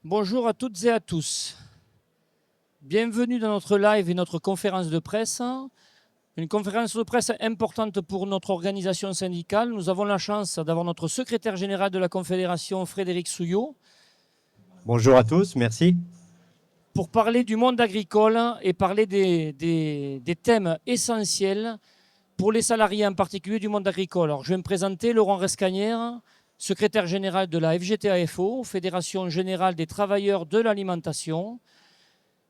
Bonjour à toutes et à tous. Bienvenue dans notre live et notre conférence de presse. Une conférence de presse importante pour notre organisation syndicale. Nous avons la chance d'avoir notre secrétaire général de la Confédération, Frédéric Souillot, Bonjour à tous, merci. pour parler du monde agricole et parler des thèmes essentiels pour les salariés en particulier du monde agricole. Alors, je vais me présenter, Laurent Rescagnère, secrétaire général de la FGTAFO, Fédération générale des travailleurs de l'alimentation,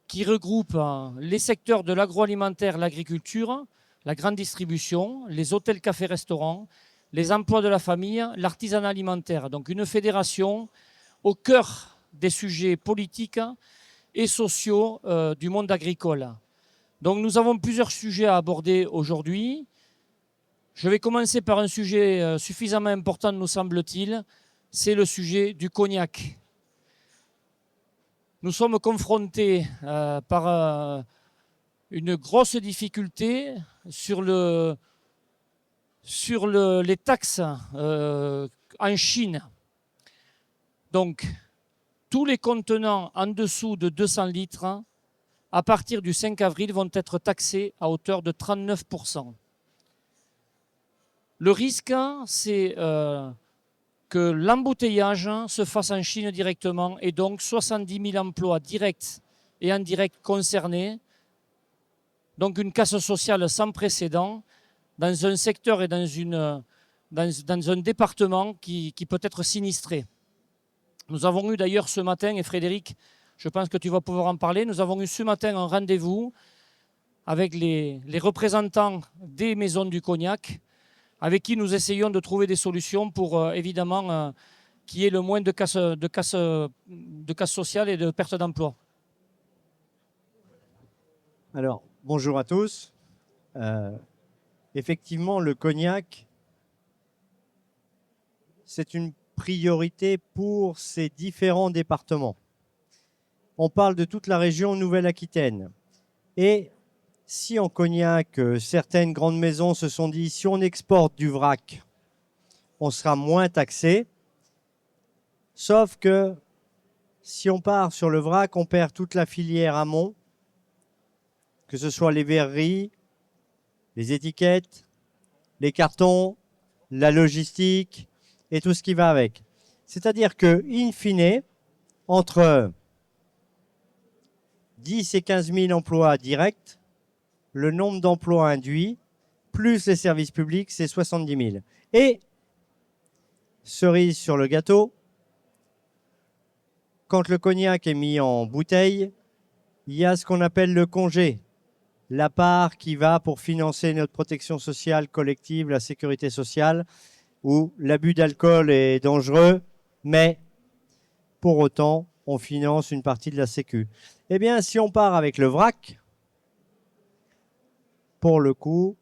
qui regroupe les secteurs de l'agroalimentaire, l'agriculture, la grande distribution, les hôtels, cafés, restaurants, les emplois de la famille, l'artisanat alimentaire. Donc une fédération au cœur des sujets politiques et sociaux du monde agricole. Donc nous avons plusieurs sujets à aborder aujourd'hui. Je vais commencer par un sujet suffisamment important, nous semble-t-il, c'est le sujet du cognac. Nous sommes confrontés par une grosse difficulté sur les taxes en Chine. Donc, tous les contenants en dessous de 200 litres, à partir du 5 avril, vont être taxés à hauteur de 39%. Le risque, c'est que l'embouteillage se fasse en Chine directement et donc 70 000 emplois directs et indirects concernés. Donc une casse sociale sans précédent dans un secteur et dans un département qui peut être sinistré. Nous avons eu d'ailleurs ce matin, et Frédéric, je pense que tu vas pouvoir en parler, nous avons eu ce matin un rendez-vous avec les représentants des maisons du cognac, avec qui nous essayons de trouver des solutions pour évidemment qu'il y ait le moins de casse sociale et de perte d'emploi. Alors, bonjour à tous. Effectivement, le cognac, c'est une priorité pour ces différents départements. On parle de toute la région Nouvelle-Aquitaine. Et si en cognac, certaines grandes maisons se sont dit, si on exporte du vrac, on sera moins taxé. Sauf que si on part sur le vrac, on perd toute la filière amont, que ce soit les verreries, les étiquettes, les cartons, la logistique et tout ce qui va avec. C'est-à-dire que, in fine, entre 10 et 15 000 emplois directs, le nombre d'emplois induits, plus les services publics, c'est 70 000. Et, cerise sur le gâteau, quand le cognac est mis en bouteille, il y a ce qu'on appelle le congé, la part qui va pour financer notre protection sociale collective, la sécurité sociale, où l'abus d'alcool est dangereux, mais pour autant, on finance une partie de la sécu. Eh bien, si on part avec le vrac, pour le coup,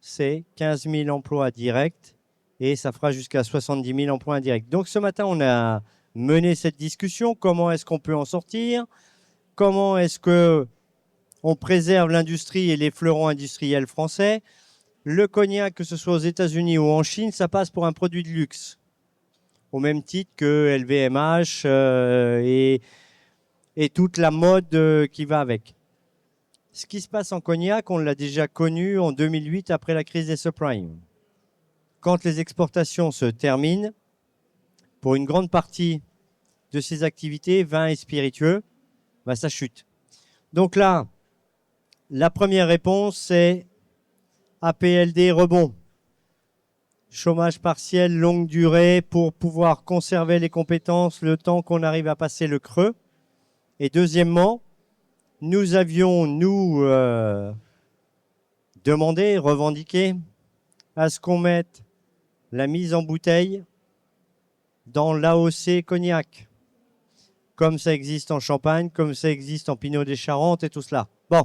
c'est 15 000 emplois directs et ça fera jusqu'à 70 000 emplois indirects. Donc ce matin, on a mené cette discussion. Comment est-ce qu'on peut en sortir? Comment est-ce qu'on préserve l'industrie et les fleurons industriels français? Le cognac, que ce soit aux États-Unis ou en Chine, ça passe pour un produit de luxe, au même titre que LVMH et toute la mode qui va avec. Ce qui se passe en cognac, on l'a déjà connu en 2008 après la crise des subprimes. Quand les exportations se terminent, pour une grande partie de ces activités, vins et spiritueux, ça chute. Donc là, la première réponse, c'est APLD rebond. Chômage partiel, longue durée, pour pouvoir conserver les compétences le temps qu'on arrive à passer le creux. Et deuxièmement, nous avions, demandé, revendiqué à ce qu'on mette la mise en bouteille dans l'AOC cognac, comme ça existe en Champagne, comme ça existe en Pinot des Charentes et tout cela. Bon,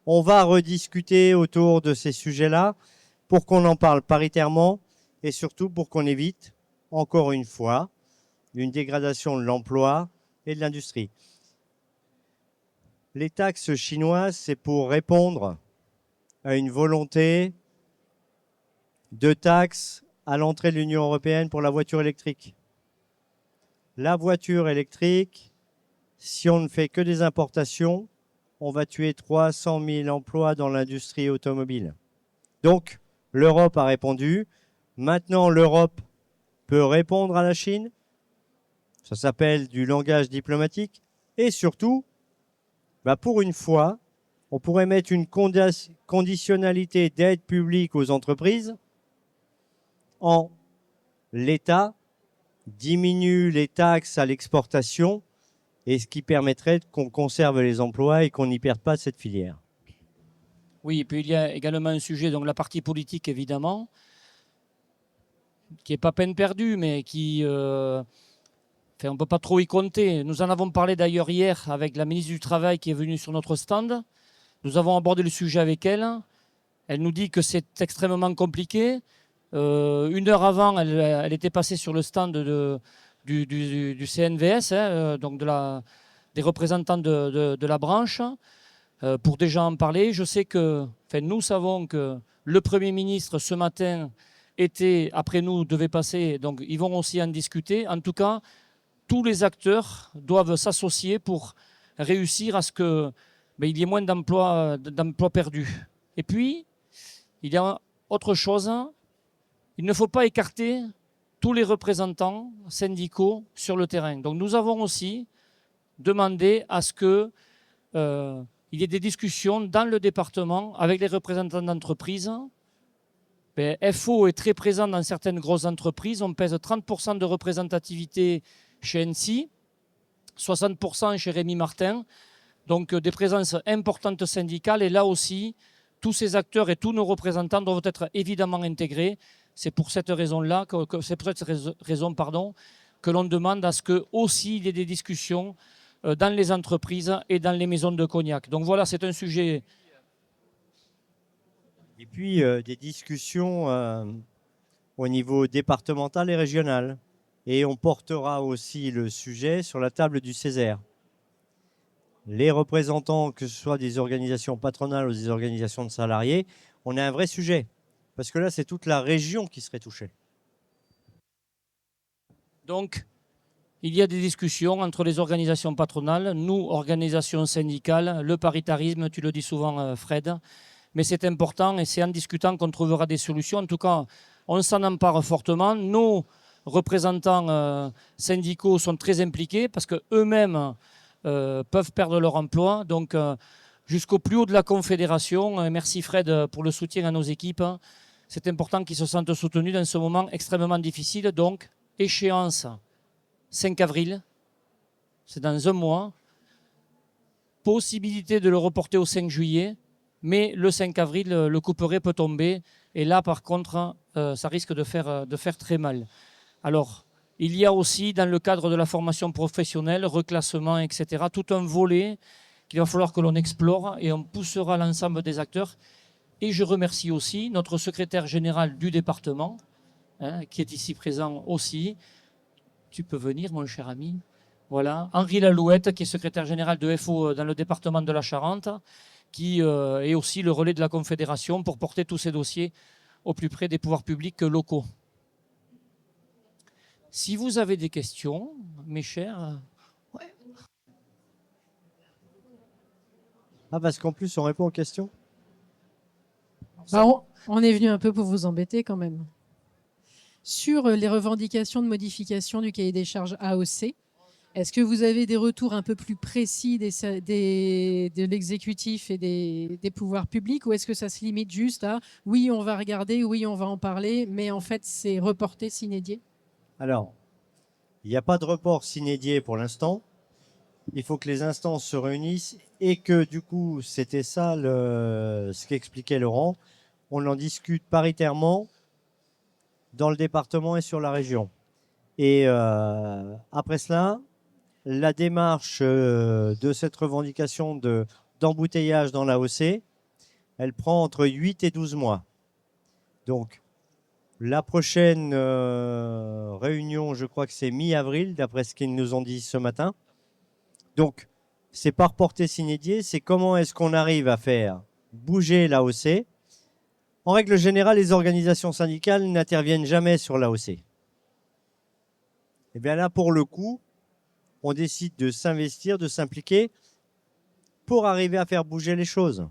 on va rediscuter autour de ces sujets-là pour qu'on en parle paritairement et surtout pour qu'on évite, encore une fois, une dégradation de l'emploi et de l'industrie. Les taxes chinoises, c'est pour répondre à une volonté de taxes à l'entrée de l'Union européenne pour la voiture électrique. La voiture électrique si on ne fait que des importations, on va tuer 300 000 emplois dans l'industrie automobile. Donc, l'Europe a répondu. Maintenant, l'Europe peut répondre à la Chine. Ça s'appelle du langage diplomatique. Et surtout, pour une fois, on pourrait mettre une conditionnalité d'aide publique aux entreprises en l'État diminue les taxes à l'exportation et ce qui permettrait qu'on conserve les emplois et qu'on n'y perde pas cette filière. Oui, et puis il y a également un sujet, donc la partie politique évidemment, qui n'est pas peine perdue, mais qui, on ne peut pas trop y compter. Nous en avons parlé d'ailleurs hier avec la ministre du Travail qui est venue sur notre stand. Nous avons abordé le sujet avec elle. Elle nous dit que c'est extrêmement compliqué. Une heure avant, elle était passée sur le stand du CNVS, donc des représentants de la branche, pour déjà en parler. Je sais que, nous savons que le Premier ministre, ce matin, après nous, devait passer, donc ils vont aussi en discuter. En tout cas, tous les acteurs doivent s'associer pour réussir à ce qu'il y ait moins d'emplois perdus. Et puis, il y a autre chose. Il ne faut pas écarter tous les représentants syndicaux sur le terrain. Donc nous avons aussi demandé à ce qu'il y ait des discussions dans le département avec les représentants d'entreprises. FO est très présent dans certaines grosses entreprises. On pèse 30% de représentativité chez NSI, 60% chez Rémi Martin. Donc des présences importantes syndicales. Et là aussi, tous ces acteurs et tous nos représentants doivent être évidemment intégrés. C'est pour cette raison-là, que l'on demande à ce que aussi il y ait des discussions dans les entreprises et dans les maisons de cognac. Donc voilà, c'est un sujet. Et puis des discussions au niveau départemental et régional. Et on portera aussi le sujet sur la table du Césaire. Les représentants, que ce soit des organisations patronales ou des organisations de salariés, on a un vrai sujet. Parce que là, c'est toute la région qui serait touchée. Donc, il y a des discussions entre les organisations patronales, nous, organisations syndicales, le paritarisme, tu le dis souvent, Fred. Mais c'est important et c'est en discutant qu'on trouvera des solutions. En tout cas, on s'en empare fortement. Nos représentants syndicaux sont très impliqués parce qu'eux-mêmes peuvent perdre leur emploi. Donc, jusqu'au plus haut de la Confédération, merci Fred pour le soutien à nos équipes. C'est important qu'ils se sentent soutenus dans ce moment extrêmement difficile. Donc, échéance 5 avril, c'est dans un mois. Possibilité de le reporter au 5 juillet, mais le 5 avril, le couperet peut tomber. Et là, par contre, ça risque de faire très mal. Alors, il y a aussi, dans le cadre de la formation professionnelle, reclassement, etc., tout un volet qu'il va falloir que l'on explore et on poussera l'ensemble des acteurs. Et je remercie aussi notre secrétaire général du département, qui est ici présent aussi. Tu peux venir, mon cher ami. Voilà, Henri Lalouette, qui est secrétaire général de FO dans le département de la Charente, qui est aussi le relais de la Confédération pour porter tous ces dossiers au plus près des pouvoirs publics locaux. Si vous avez des questions, mes chers... Ouais. Parce qu'en plus, on répond aux questions. On est venu un peu pour vous embêter quand même. Sur les revendications de modification du cahier des charges AOC, est-ce que vous avez des retours un peu plus précis de l'exécutif et des pouvoirs publics, ou est-ce que ça se limite juste à « oui, on va regarder, oui, on va en parler », mais en fait, c'est reporté sine die? Alors, il n'y a pas de report sine die pour l'instant. Il faut que les instances se réunissent et que, du coup, c'était ça ce qu'expliquait Laurent. On en discute paritairement dans le département et sur la région. Et après cela, la démarche de cette revendication d'embouteillage dans l'AOC, elle prend entre 8 et 12 mois. Donc, la prochaine réunion, je crois que c'est mi-avril, d'après ce qu'ils nous ont dit ce matin. Donc, c'est pas reporté sine die, c'est comment est-ce qu'on arrive à faire bouger l'AOC. En règle générale, les organisations syndicales n'interviennent jamais sur l'AOC. Et bien là, pour le coup, on décide de s'investir, de s'impliquer pour arriver à faire bouger les choses.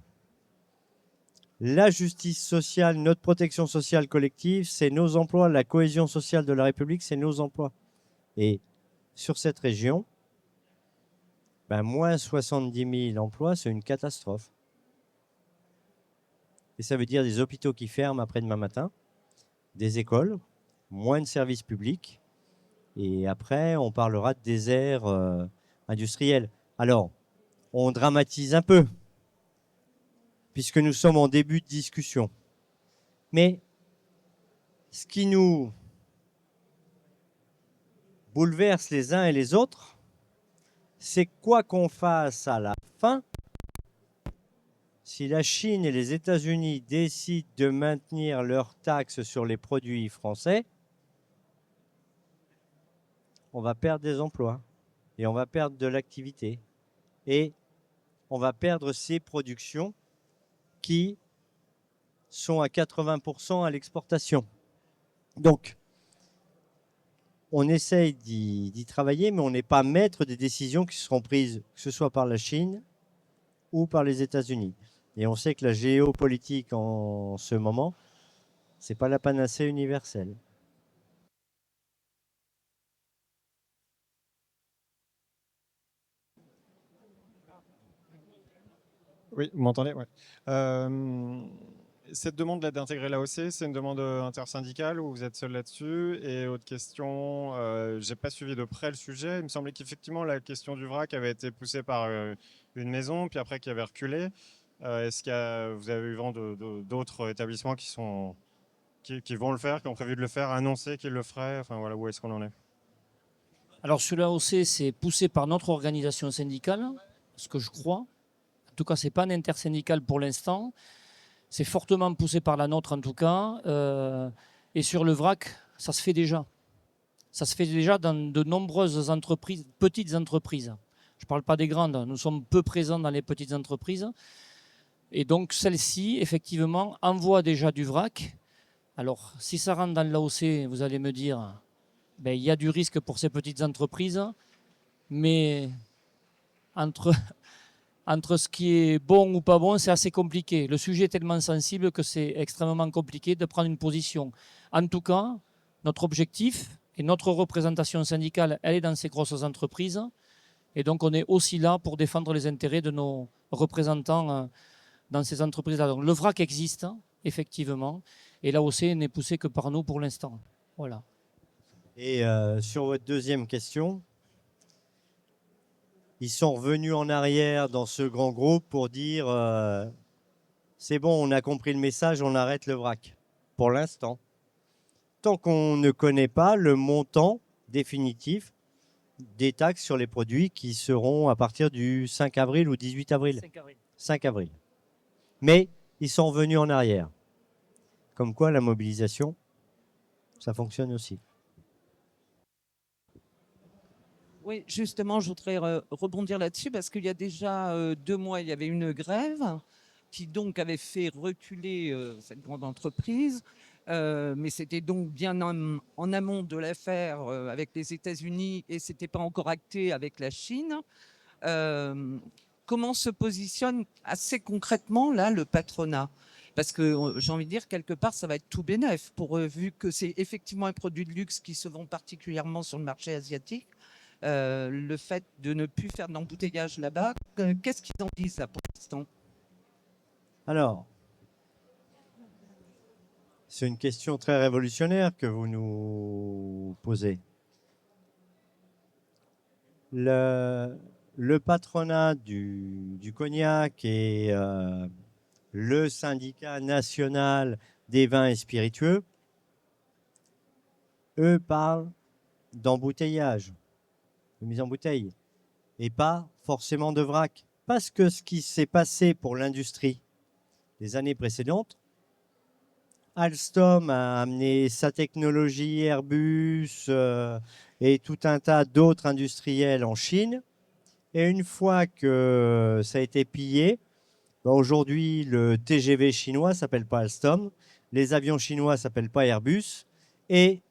La justice sociale, notre protection sociale collective, c'est nos emplois. La cohésion sociale de la République, c'est nos emplois. Et sur cette région, moins 70 000 emplois, c'est une catastrophe. Et ça veut dire des hôpitaux qui ferment après-demain matin, des écoles, moins de services publics. Et après, on parlera de désert industriel. Alors, on dramatise un peu, puisque nous sommes en début de discussion. Mais ce qui nous bouleverse les uns et les autres, c'est quoi qu'on fasse à la fin, si la Chine et les États-Unis décident de maintenir leurs taxes sur les produits français, on va perdre des emplois et on va perdre de l'activité et on va perdre ces productions qui sont à 80% à l'exportation. Donc, on essaye d'y travailler, mais on n'est pas maître des décisions qui seront prises, que ce soit par la Chine ou par les États-Unis. Et on sait que la géopolitique en ce moment, ce n'est pas la panacée universelle. Oui, vous m'entendez? Ouais. Cette demande d'intégrer l'AOC, c'est une demande intersyndicale ou vous êtes seul là-dessus? Et autre question, je n'ai pas suivi de près le sujet. Il me semblait qu'effectivement la question du vrac avait été poussée par une maison, puis après qui avait reculé. Est-ce que vous avez eu vent d'autres établissements qui vont le faire, qui ont prévu de le faire, annoncé qu'ils le feraient? Enfin voilà, où est-ce qu'on en est? Alors sur l'AOC, c'est poussé par notre organisation syndicale, ce que je crois. En tout cas, ce n'est pas un intersyndical pour l'instant. C'est fortement poussé par la nôtre en tout cas. Et sur le vrac, ça se fait déjà. Ça se fait déjà dans de nombreuses entreprises, petites entreprises. Je ne parle pas des grandes. Nous sommes peu présents dans les petites entreprises. Et donc celles-ci, effectivement, envoient déjà du vrac. Alors, si ça rentre dans l'AOC, vous allez me dire, il y a du risque pour ces petites entreprises. Mais entre ce qui est bon ou pas bon, c'est assez compliqué. Le sujet est tellement sensible que c'est extrêmement compliqué de prendre une position. En tout cas, notre objectif et notre représentation syndicale, elle est dans ces grosses entreprises. Et donc, on est aussi là pour défendre les intérêts de nos représentants dans ces entreprises-là. Donc, le vrac existe, effectivement. Et l'AOC n'est poussé que par nous pour l'instant. Voilà. Et sur votre deuxième question, ils sont revenus en arrière dans ce grand groupe pour dire c'est bon, on a compris le message, on arrête le vrac. Pour l'instant. Tant qu'on ne connaît pas le montant définitif des taxes sur les produits qui seront à partir du 5 avril ou 18 avril. 5 avril. 5 avril. Mais ils sont revenus en arrière. Comme quoi la mobilisation, ça fonctionne aussi. Oui, justement, je voudrais rebondir là-dessus parce qu'il y a déjà 2 mois, il y avait une grève qui donc avait fait reculer cette grande entreprise. Mais c'était donc bien en amont de l'affaire avec les États-Unis et ce n'était pas encore acté avec la Chine. Comment se positionne assez concrètement là le patronat? Parce que j'ai envie de dire, quelque part, ça va être tout bénef pour eux, vu que c'est effectivement un produit de luxe qui se vend particulièrement sur le marché asiatique. Le fait de ne plus faire d'embouteillage là-bas, qu'est-ce qu'ils en disent là pour l'instant? Alors, c'est une question très révolutionnaire que vous nous posez. Le patronat du cognac et le syndicat national des vins et spiritueux, eux parlent d'embouteillage, de mise en bouteille, et pas forcément de vrac. Parce que ce qui s'est passé pour l'industrie les années précédentes, Alstom a amené sa technologie, Airbus et tout un tas d'autres industriels en Chine. Et une fois que ça a été pillé, aujourd'hui le TGV chinois ne s'appelle pas Alstom, les avions chinois ne s'appellent pas Airbus, et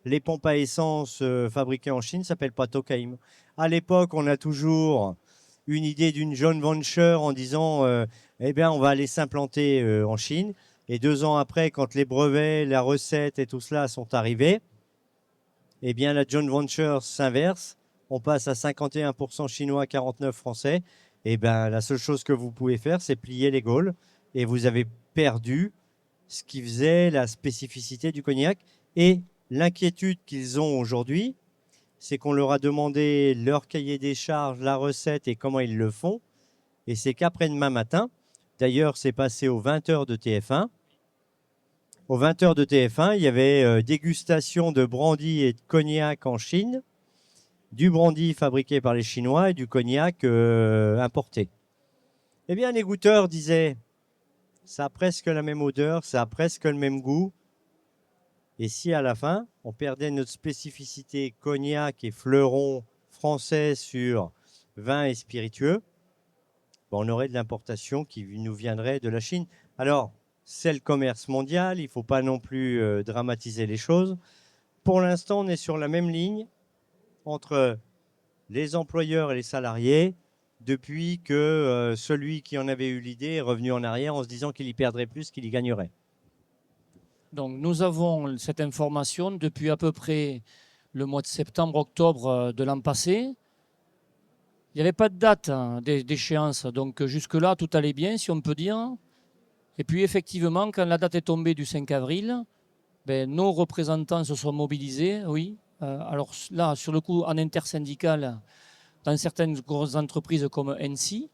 les pompes à essence fabriquées en Chine ne s'appellent pas Tokheim. À l'époque, on a toujours une idée d'une joint venture en disant eh bien, on va aller s'implanter en Chine. Et 2 ans après, quand les brevets, la recette et tout cela sont arrivés, eh bien, la joint venture s'inverse. On passe à 51% chinois, 49% français. Eh bien, la seule chose que vous pouvez faire, c'est plier les Gaules. Et vous avez perdu ce qui faisait la spécificité du cognac. Et l'inquiétude qu'ils ont aujourd'hui, c'est qu'on leur a demandé leur cahier des charges, la recette et comment ils le font. Et c'est qu'après-demain matin, d'ailleurs, c'est passé aux 20h de TF1. Aux 20h de TF1, il y avait dégustation de brandy et de cognac en Chine, du brandy fabriqué par les Chinois et du cognac importé. Eh bien, les goûteurs disaient, ça a presque la même odeur, ça a presque le même goût. Et si à la fin, on perdait notre spécificité cognac et fleuron français sur vin et spiritueux, ben on aurait de l'importation qui nous viendrait de la Chine. Alors, c'est le commerce mondial, il ne faut pas non plus dramatiser les choses. Pour l'instant, on est sur la même ligne entre les employeurs et les salariés depuis que celui qui en avait eu l'idée est revenu en arrière en se disant qu'il y perdrait plus qu'il y gagnerait. Donc nous avons cette information depuis à peu près le mois de septembre-octobre de l'an passé. Il n'y avait pas de date d'échéance, donc jusque-là tout allait bien si on peut dire. Et puis effectivement, quand la date est tombée du 5 avril, ben, nos représentants se sont mobilisés, oui. Alors là, sur le coup, en intersyndical, dans certaines grosses entreprises comme NC.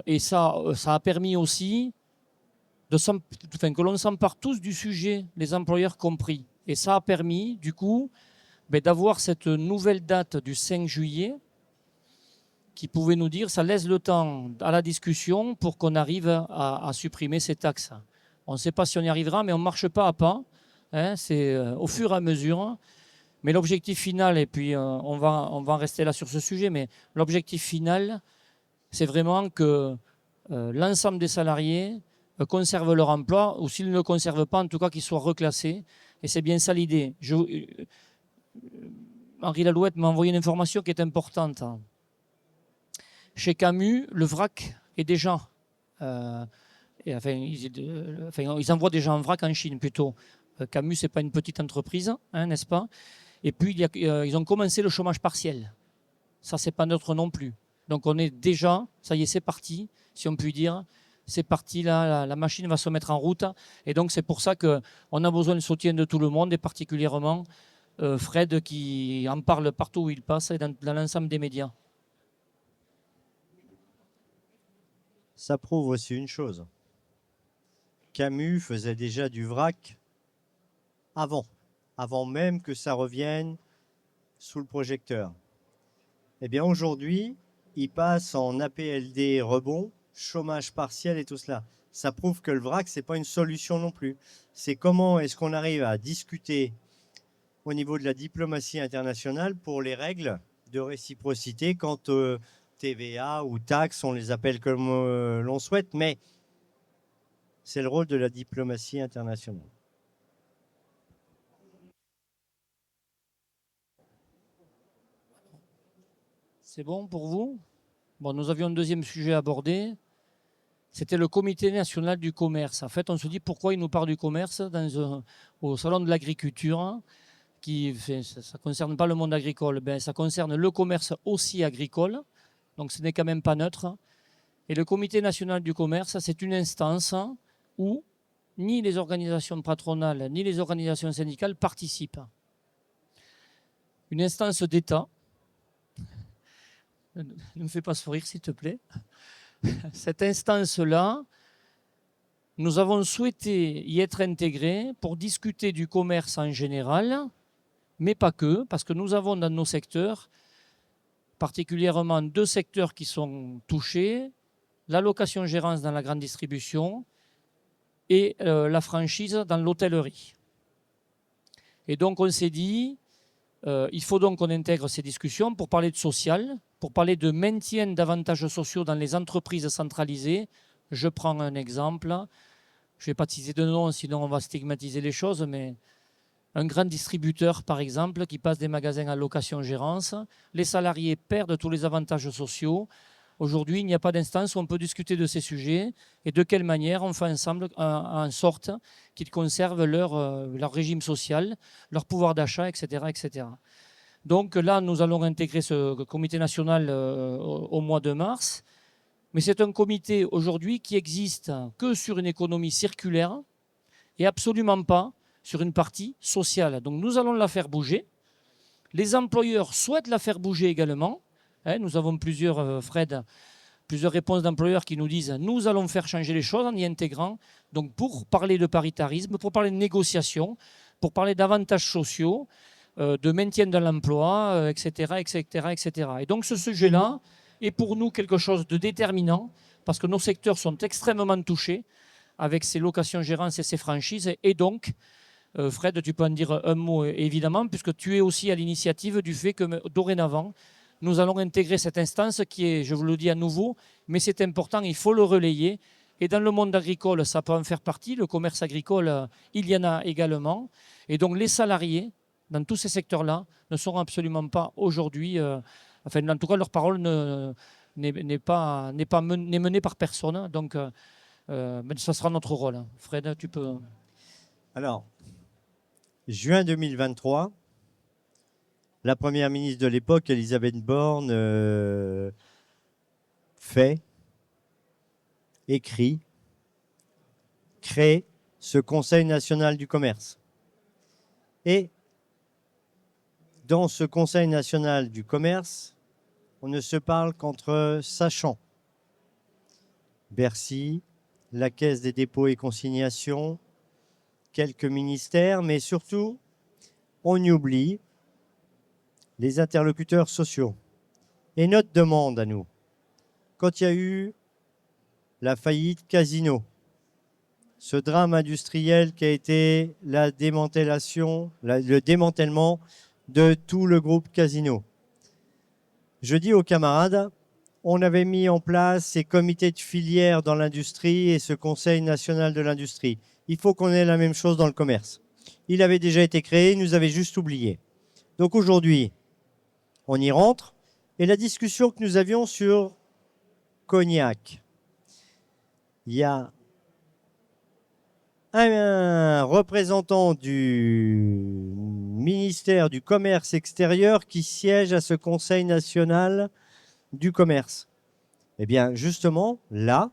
Et ça a permis aussi que l'on s'empare tous du sujet, les employeurs compris. Et ça a permis, du coup, d'avoir cette nouvelle date du 5 juillet qui pouvait nous dire, ça laisse le temps à la discussion pour qu'on arrive à supprimer ces taxes. On ne sait pas si on y arrivera, mais on ne marche pas à pas. Hein, c'est au fur et à mesure. Mais l'objectif final, et puis on va en rester là sur ce sujet, mais l'objectif final, c'est vraiment que l'ensemble des salariés conservent leur emploi, ou s'ils ne le conservent pas, en tout cas qu'ils soient reclassés. Et c'est bien ça l'idée. Henri Lalouette m'a envoyé une information qui est importante. Chez Camus, le vrac est déjà... ils envoient déjà un vrac en Chine plutôt. Camus, ce n'est pas une petite entreprise, hein, n'est-ce pas? Et puis, ils ont commencé le chômage partiel. Ça, ce n'est pas neutre non plus. Donc, on est déjà, ça y est, c'est parti, si on peut dire. C'est parti, là, la machine va se mettre en route. Et donc, c'est pour ça qu'on a besoin de soutien de tout le monde, et particulièrement Fred, qui en parle partout où il passe, et dans l'ensemble des médias. Ça prouve aussi une chose. Camus faisait déjà du vrac avant même que ça revienne sous le projecteur. Eh bien aujourd'hui, il passe en APLD rebond, chômage partiel et tout cela. Ça prouve que le vrac, ce n'est pas une solution non plus. C'est comment est-ce qu'on arrive à discuter au niveau de la diplomatie internationale pour les règles de réciprocité quant TVA ou taxes, on les appelle comme l'on souhaite, mais c'est le rôle de la diplomatie internationale. C'est bon pour vous? Bon, nous avions un deuxième sujet abordé. C'était le Comité national du commerce. En fait, on se dit pourquoi il nous parle du commerce au Salon de l'agriculture, ça ne concerne pas le monde agricole, ça concerne le commerce aussi agricole, donc ce n'est quand même pas neutre. Et le Comité national du commerce, c'est une instance où ni les organisations patronales ni les organisations syndicales participent. Une instance d'État. Ne me fais pas sourire, s'il te plaît. Cette instance-là, nous avons souhaité y être intégrés pour discuter du commerce en général, mais pas que, parce que nous avons dans nos secteurs, particulièrement 2 secteurs qui sont touchés, la location-gérance dans la grande distribution et la franchise dans l'hôtellerie. Et donc on s'est dit, il faut donc qu'on intègre ces discussions pour parler de social, pour parler de maintien d'avantages sociaux dans les entreprises centralisées. Je prends un exemple. Je ne vais pas utiliser de nom, sinon on va stigmatiser les choses, mais un grand distributeur, par exemple, qui passe des magasins à location-gérance. Les salariés perdent tous les avantages sociaux. Aujourd'hui, il n'y a pas d'instance où on peut discuter de ces sujets et de quelle manière on fait ensemble en sorte qu'ils conservent leur régime social, leur pouvoir d'achat, etc., etc. Donc là, nous allons intégrer ce comité national au mois de mars. Mais c'est un comité aujourd'hui qui existe que sur une économie circulaire et absolument pas sur une partie sociale. Donc nous allons la faire bouger. Les employeurs souhaitent la faire bouger également. Nous avons Fred, plusieurs réponses d'employeurs qui nous disent nous allons faire changer les choses en y intégrant. Donc pour parler de paritarisme, pour parler de négociation, pour parler d'avantages sociaux, de maintien de l'emploi, etc., etc., etc. Et donc ce sujet-là est pour nous quelque chose de déterminant parce que nos secteurs sont extrêmement touchés avec ces locations-gérances et ces franchises. Et donc, Fred, tu peux en dire un mot évidemment, puisque tu es aussi à l'initiative du fait que dorénavant, nous allons intégrer cette instance qui est, je vous le dis à nouveau, mais c'est important, il faut le relayer. Et dans le monde agricole, ça peut en faire partie. Le commerce agricole, il y en a également. Et donc les salariés, dans tous ces secteurs-là, ne sont absolument pas aujourd'hui, enfin en tout cas leur parole n'est menée par personne. Donc ça sera notre rôle. Fred, tu peux... Alors, juin 2023, la première ministre de l'époque, Elisabeth Borne, écrit, crée ce Conseil national du commerce. Et dans ce Conseil national du commerce, on ne se parle qu'entre sachants. Bercy, la Caisse des dépôts et consignations, quelques ministères, mais surtout, on y oublie les interlocuteurs sociaux. Et notre demande à nous, quand il y a eu la faillite Casino, ce drame industriel qui a été le démantèlement de tout le groupe Casino, je dis aux camarades, on avait mis en place ces comités de filière dans l'industrie et ce Conseil national de l'industrie. Il faut qu'on ait la même chose dans le commerce. Il avait déjà été créé, il nous avait juste oublié. Donc aujourd'hui, on y rentre. Et la discussion que nous avions sur Cognac, il y a un représentant du ministère du Commerce extérieur qui siège à ce Conseil national du commerce. Eh bien, justement, là,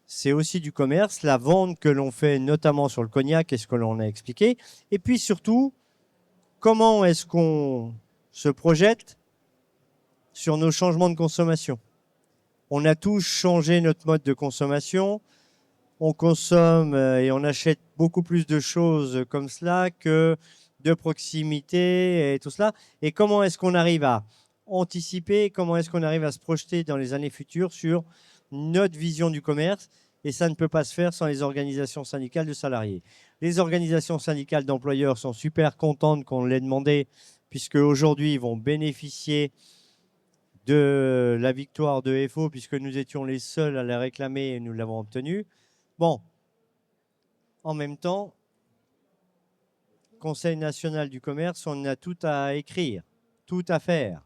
c'est aussi du commerce, la vente que l'on fait notamment sur le cognac et ce que l'on a expliqué. Et puis surtout, comment est-ce qu'on se projette sur nos changements de consommation? On a tous changé notre mode de consommation. On consomme et on achète beaucoup plus de choses comme cela que de proximité et tout cela. Et comment est-ce qu'on arrive à anticiper, comment est-ce qu'on arrive à se projeter dans les années futures sur notre vision du commerce? Et ça ne peut pas se faire sans les organisations syndicales de salariés. Les organisations syndicales d'employeurs sont super contentes qu'on l'ait demandé, puisque aujourd'hui ils vont bénéficier de la victoire de FO, puisque nous étions les seuls à la réclamer et nous l'avons obtenue. Bon, en même temps, Conseil national du commerce, on a tout à écrire, tout à faire.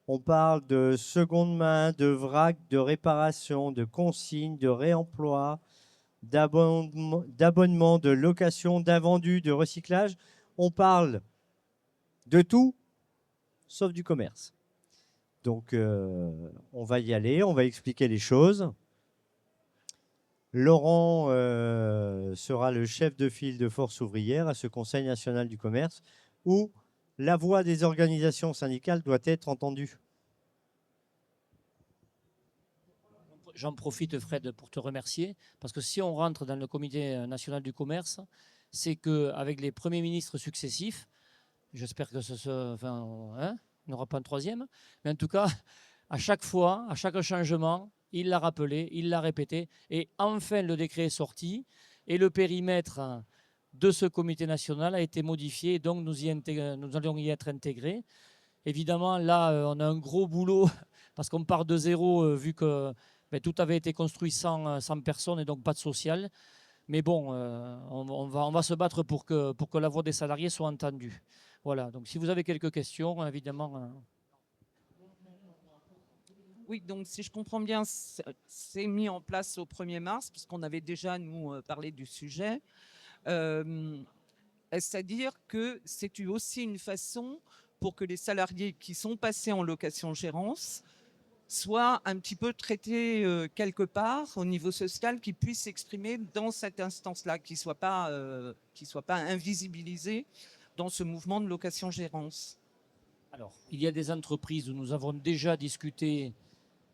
On parle de seconde main, de vrac, de réparation, de consigne, de réemploi, d'abonnement, de location, d'invendu, de recyclage. On parle de tout, sauf du commerce. Donc, on va y aller, on va expliquer les choses. Laurent sera le chef de file de Force ouvrière à ce Conseil national du commerce où la voix des organisations syndicales doit être entendue. J'en profite, Fred, pour te remercier, parce que si on rentre dans le comité national du commerce, c'est qu'avec les premiers ministres successifs, j'espère que il n'y aura pas un troisième, mais en tout cas, à chaque fois, à chaque changement, il l'a rappelé, il l'a répété, et enfin le décret est sorti, et le périmètre de ce comité national a été modifié, donc nous allons y être intégrés. Évidemment, là, on a un gros boulot, parce qu'on part de zéro, vu que tout avait été construit sans personne et donc pas de social. Mais bon, on va se battre pour que la voix des salariés soit entendue. Voilà, donc si vous avez quelques questions, évidemment. Oui, donc si je comprends bien, c'est mis en place au 1er mars, puisqu'on avait déjà, nous, parlé du sujet. C'est-à-dire que c'est aussi une façon pour que les salariés qui sont passés en location-gérance soient un petit peu traités quelque part au niveau social, qu'ils puissent s'exprimer dans cette instance-là, qu'ils ne soient pas invisibilisés dans ce mouvement de location-gérance. Alors, il y a des entreprises où nous avons déjà discuté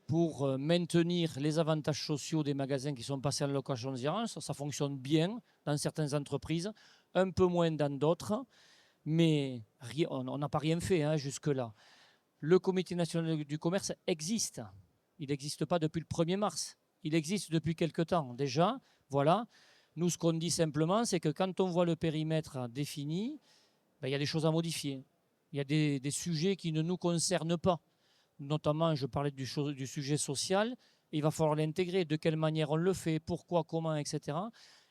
pour maintenir les avantages sociaux des magasins qui sont passés en location-gérance. Ça fonctionne bien dans certaines entreprises, un peu moins dans d'autres, mais on n'a pas rien fait jusque-là. Le Comité national du commerce existe. Il n'existe pas depuis le 1er mars. Il existe depuis quelque temps déjà. Voilà. Nous, ce qu'on dit simplement, c'est que quand on voit le périmètre défini, il y a des choses à modifier. Il y a des sujets qui ne nous concernent pas. Notamment, je parlais du sujet social. Il va falloir l'intégrer. De quelle manière on le fait, pourquoi, comment, etc.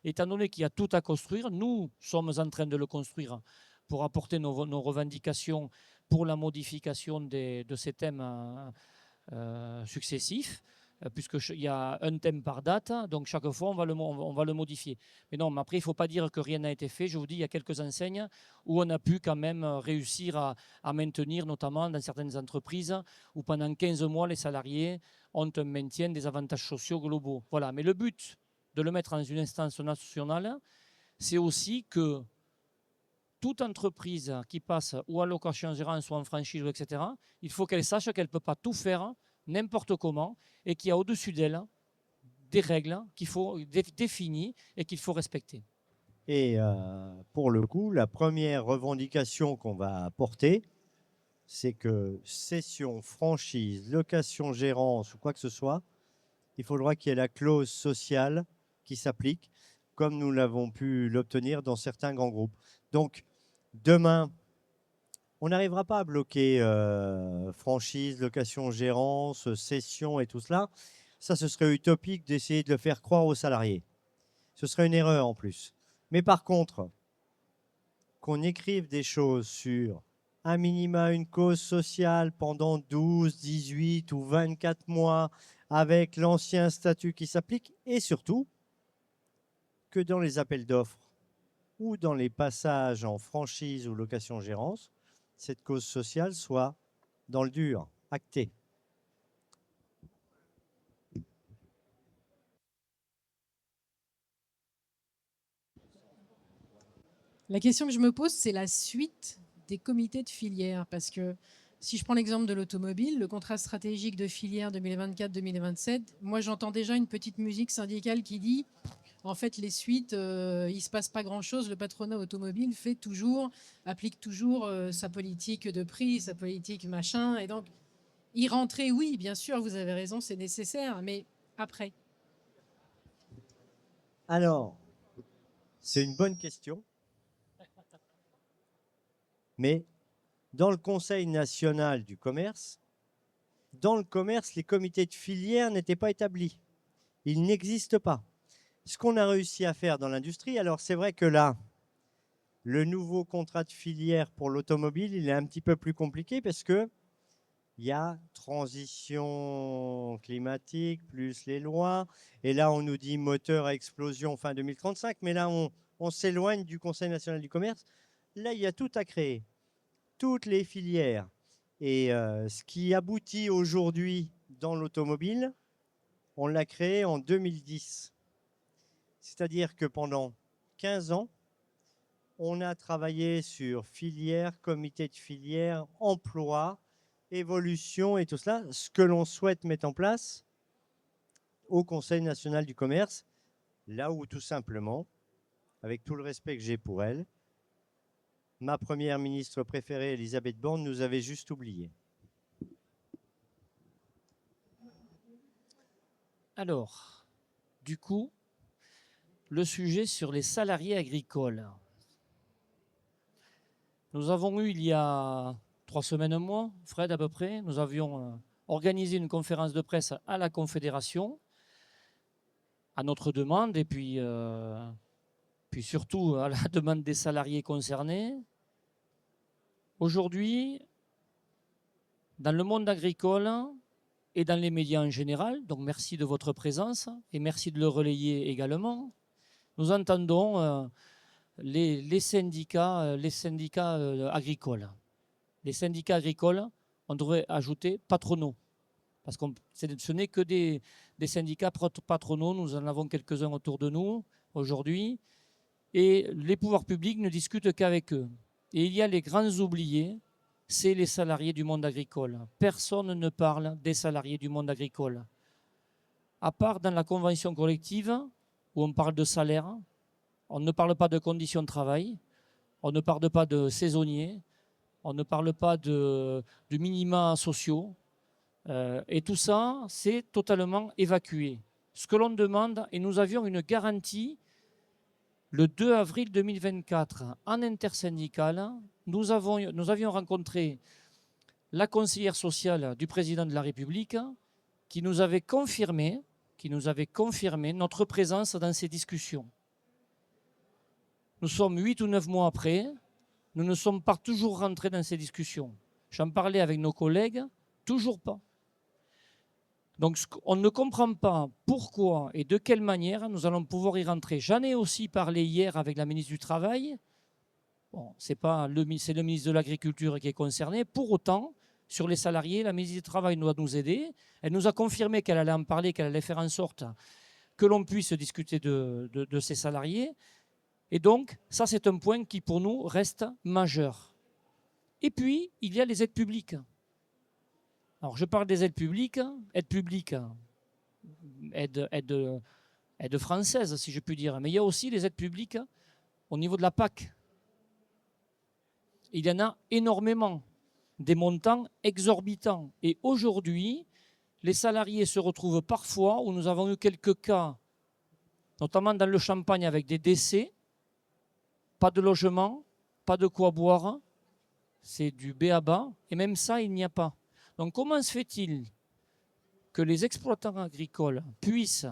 Étant donné qu'il y a tout à construire, nous sommes en train de le construire pour apporter nos revendications pour la modification de ces thèmes successifs, puisqu'il y a un thème par date, donc chaque fois on va le modifier. Mais non, mais après il ne faut pas dire que rien n'a été fait. Je vous dis, il y a quelques enseignes où on a pu quand même réussir à maintenir, notamment dans certaines entreprises, où pendant 15 mois les salariés ont un maintien des avantages sociaux globaux. Voilà. Mais le but de le mettre dans une instance nationale, c'est aussi que toute entreprise qui passe ou en location-gérance ou en franchise, etc., il faut qu'elle sache qu'elle ne peut pas tout faire n'importe comment et qu'il y a au-dessus d'elle des règles qu'il faut définies et qu'il faut respecter. Et pour le coup, la première revendication qu'on va porter, c'est que cession, franchise, location, gérance ou quoi que ce soit, il faudra qu'il y ait la clause sociale qui s'applique, comme nous l'avons pu l'obtenir dans certains grands groupes. Donc, demain, on n'arrivera pas à bloquer franchise, location, gérance, cession et tout cela. Ça, ce serait utopique d'essayer de le faire croire aux salariés. Ce serait une erreur en plus. Mais par contre, qu'on écrive des choses sur un minima une cause sociale pendant 12, 18 ou 24 mois avec l'ancien statut qui s'applique, et surtout que dans les appels d'offres ou dans les passages en franchise ou location-gérance, cette cause sociale soit dans le dur, actée. La question que je me pose, c'est la suite des comités de filière. Parce que si je prends l'exemple de l'automobile, le contrat stratégique de filière 2024-2027, moi j'entends déjà une petite musique syndicale qui dit, en fait les suites, il ne se passe pas grand-chose, le patronat automobile applique toujours sa politique de prix, sa politique machin, et donc y rentrer, oui, bien sûr, vous avez raison, c'est nécessaire, mais après. Alors, c'est une bonne question. Mais dans le Conseil national du commerce, dans le commerce, les comités de filière n'étaient pas établis. Ils n'existent pas. Ce qu'on a réussi à faire dans l'industrie, alors c'est vrai que là, le nouveau contrat de filière pour l'automobile, il est un petit peu plus compliqué parce que il y a transition climatique plus les lois. Et là, on nous dit moteur à explosion fin 2035. Mais là, on s'éloigne du Conseil national du commerce. Là, il y a tout à créer, toutes les filières. Et ce qui aboutit aujourd'hui dans l'automobile, on l'a créé en 2010. C'est-à-dire que pendant 15 ans, on a travaillé sur filière, comité de filière, emploi, évolution et tout cela, ce que l'on souhaite mettre en place au Conseil national du commerce, là où tout simplement, avec tout le respect que j'ai pour elle, ma première ministre préférée, Elisabeth Borne, nous avait juste oublié. Alors, du coup, le sujet sur les salariés agricoles. Nous avons eu il y a 3 semaines, un mois, Fred à peu près, nous avions organisé une conférence de presse à la Confédération à notre demande et puis surtout à la demande des salariés concernés. Aujourd'hui, dans le monde agricole et dans les médias en général, donc merci de votre présence et merci de le relayer également, nous entendons les syndicats agricoles. Les syndicats agricoles, on devrait ajouter patronaux, parce que ce n'est que des syndicats patronaux, nous en avons quelques-uns autour de nous aujourd'hui, et les pouvoirs publics ne discutent qu'avec eux. Et il y a les grands oubliés, c'est les salariés du monde agricole. Personne ne parle des salariés du monde agricole. À part dans la convention collective, où on parle de salaire, on ne parle pas de conditions de travail, on ne parle pas de saisonniers, on ne parle pas de minima sociaux. Et tout ça, c'est totalement évacué. Ce que l'on demande, et nous avions une garantie le 2 avril 2024, en intersyndicale, nous avions rencontré la conseillère sociale du président de la République qui nous avait confirmé notre présence dans ces discussions. Nous sommes 8 ou 9 mois après, nous ne sommes pas toujours rentrés dans ces discussions. J'en parlais avec nos collègues, toujours pas. Donc, on ne comprend pas pourquoi et de quelle manière nous allons pouvoir y rentrer. J'en ai aussi parlé hier avec la ministre du Travail. Bon, c'est le ministre de l'Agriculture qui est concerné. Pour autant, sur les salariés, la ministre du Travail doit nous aider. Elle nous a confirmé qu'elle allait en parler, qu'elle allait faire en sorte que l'on puisse discuter de ces salariés. Et donc, ça, c'est un point qui, pour nous, reste majeur. Et puis, il y a les aides publiques. Alors, je parle des aides publiques, aides françaises, si je puis dire. Mais il y a aussi les aides publiques au niveau de la PAC. Il y en a énormément, des montants exorbitants. Et aujourd'hui, les salariés se retrouvent parfois, où nous avons eu quelques cas, notamment dans le Champagne, avec des décès, pas de logement, pas de quoi boire, c'est du b.a.-ba, et même ça, il n'y a pas. Donc comment se fait-il que les exploitants agricoles puissent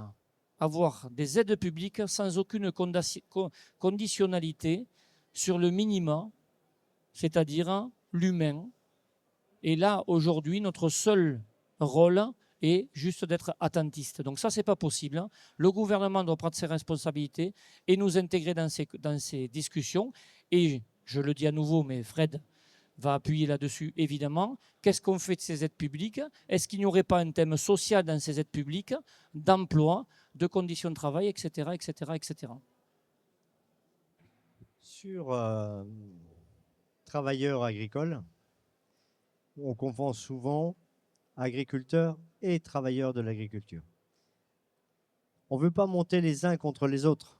avoir des aides publiques sans aucune conditionnalité sur le minima, c'est-à-dire l'humain? Et là, aujourd'hui, notre seul rôle est juste d'être attentiste. Donc ça, ce n'est pas possible. Le gouvernement doit prendre ses responsabilités et nous intégrer dans ces discussions. Et je le dis à nouveau, mais Fred va appuyer là-dessus, évidemment. Qu'est-ce qu'on fait de ces aides publiques? Est-ce qu'il n'y aurait pas un thème social dans ces aides publiques, d'emploi, de conditions de travail, etc., etc., etc. Sur travailleurs agricoles, on confond souvent agriculteurs et travailleurs de l'agriculture. On ne veut pas monter les uns contre les autres,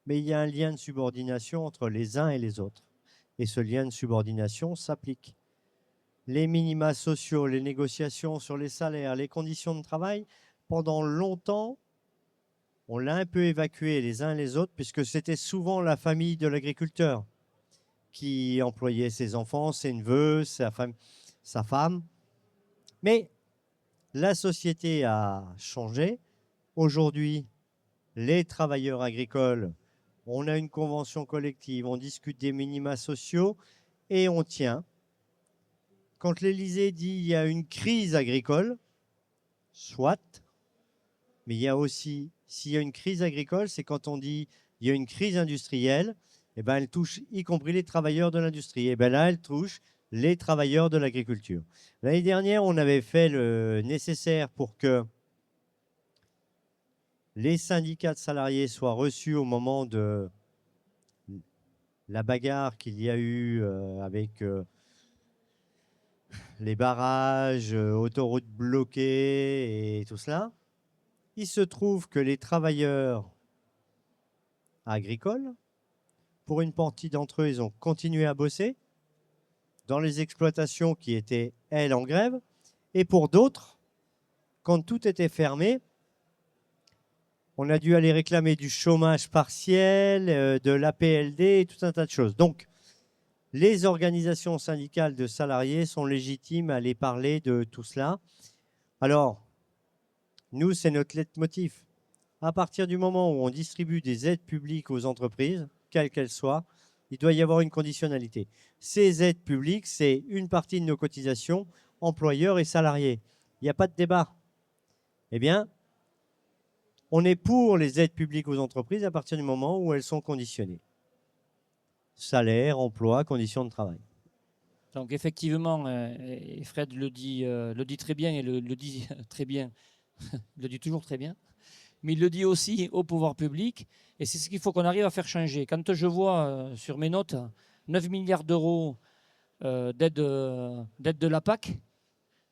mais il y a un lien de subordination entre les uns et les autres. Et ce lien de subordination s'applique. Les minima sociaux, les négociations sur les salaires, les conditions de travail, pendant longtemps, on l'a un peu évacué les uns et les autres, puisque c'était souvent la famille de l'agriculteur qui employait ses enfants, ses neveux, sa femme. Mais la société a changé. Aujourd'hui, les travailleurs agricoles, on a une convention collective, on discute des minima sociaux et on tient. Quand l'Élysée dit il y a une crise agricole, soit, mais il y a aussi, s'il y a une crise agricole, c'est quand on dit il y a une crise industrielle, et ben elle touche y compris les travailleurs de l'industrie. Et bien là, elle touche les travailleurs de l'agriculture. L'année dernière, on avait fait le nécessaire pour que les syndicats de salariés soient reçus au moment de la bagarre qu'il y a eu avec les barrages, autoroutes bloquées et tout cela. Il se trouve que les travailleurs agricoles, pour une partie d'entre eux, ils ont continué à bosser dans les exploitations qui étaient, elles, en grève. Et pour d'autres, quand tout était fermé, on a dû aller réclamer du chômage partiel, de l'APLD et tout un tas de choses. Donc, les organisations syndicales de salariés sont légitimes à aller parler de tout cela. Alors, nous, c'est notre leitmotiv. À partir du moment où on distribue des aides publiques aux entreprises, quelles qu'elles soient, il doit y avoir une conditionnalité. Ces aides publiques, c'est une partie de nos cotisations, employeurs et salariés. Il n'y a pas de débat. Eh bien, on est pour les aides publiques aux entreprises à partir du moment où elles sont conditionnées. Salaire, emploi, conditions de travail. Donc effectivement, et Fred le dit très bien et le dit très bien, il le dit toujours très bien, mais il le dit aussi au pouvoir public, et c'est ce qu'il faut qu'on arrive à faire changer. Quand je vois sur mes notes 9 milliards d'euros d'aide de la PAC,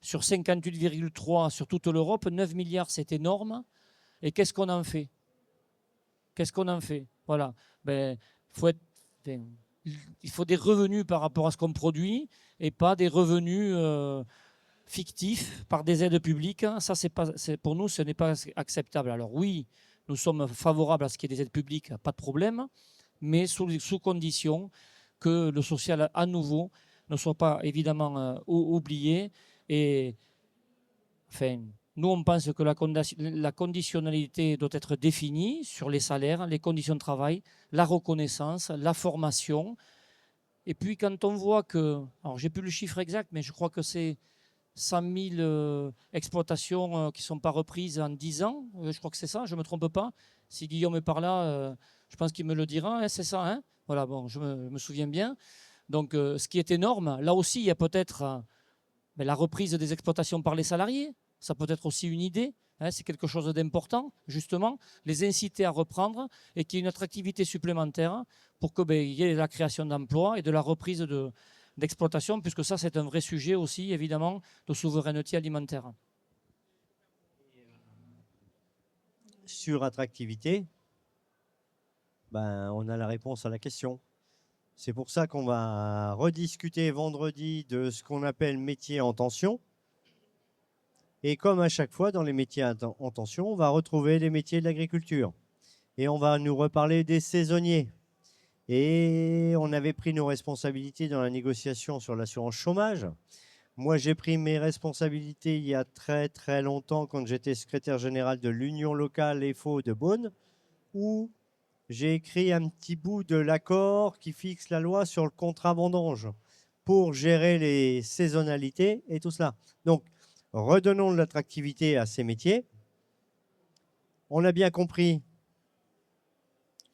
sur 58,3 sur toute l'Europe, 9 milliards c'est énorme, et qu'est-ce qu'on en fait? Qu'est-ce qu'on en fait? Voilà, ben, il faut des revenus par rapport à ce qu'on produit, et pas des revenus fictifs par des aides publiques. Ça, pour nous, ce n'est pas acceptable. Alors oui, nous sommes favorables à ce qu'il y ait des aides publiques, pas de problème, mais sous condition que le social, à nouveau, ne soit pas évidemment oublié. Et enfin, nous, on pense que la conditionnalité doit être définie sur les salaires, les conditions de travail, la reconnaissance, la formation. Et puis, quand on voit que, alors j'ai plus le chiffre exact, mais je crois que c'est 100 000 exploitations qui ne sont pas reprises en 10 ans. Je crois que c'est ça, je ne me trompe pas. Si Guillaume est par là, je pense qu'il me le dira. Hein, c'est ça, hein, voilà, bon, je me souviens bien. Donc, ce qui est énorme, là aussi, il y a peut-être la reprise des exploitations par les salariés. Ça peut être aussi une idée. Hein, c'est quelque chose d'important, justement, les inciter à reprendre et qu'il y ait une attractivité supplémentaire pour qu'il y ait la création d'emplois et de la reprise d'exploitation, puisque ça, c'est un vrai sujet aussi, évidemment, de souveraineté alimentaire. Sur attractivité, ben, on a la réponse à la question. C'est pour ça qu'on va rediscuter vendredi de ce qu'on appelle métier en tension. Et comme à chaque fois dans les métiers en tension, on va retrouver les métiers de l'agriculture. Et on va nous reparler des saisonniers. Et on avait pris nos responsabilités dans la négociation sur l'assurance chômage. Moi, j'ai pris mes responsabilités il y a très très longtemps quand j'étais secrétaire général de l'Union locale EFO de Beaune, où j'ai écrit un petit bout de l'accord qui fixe la loi sur le contrat vendange pour gérer les saisonnalités et tout cela. Donc, redonnons de l'attractivité à ces métiers. On a bien compris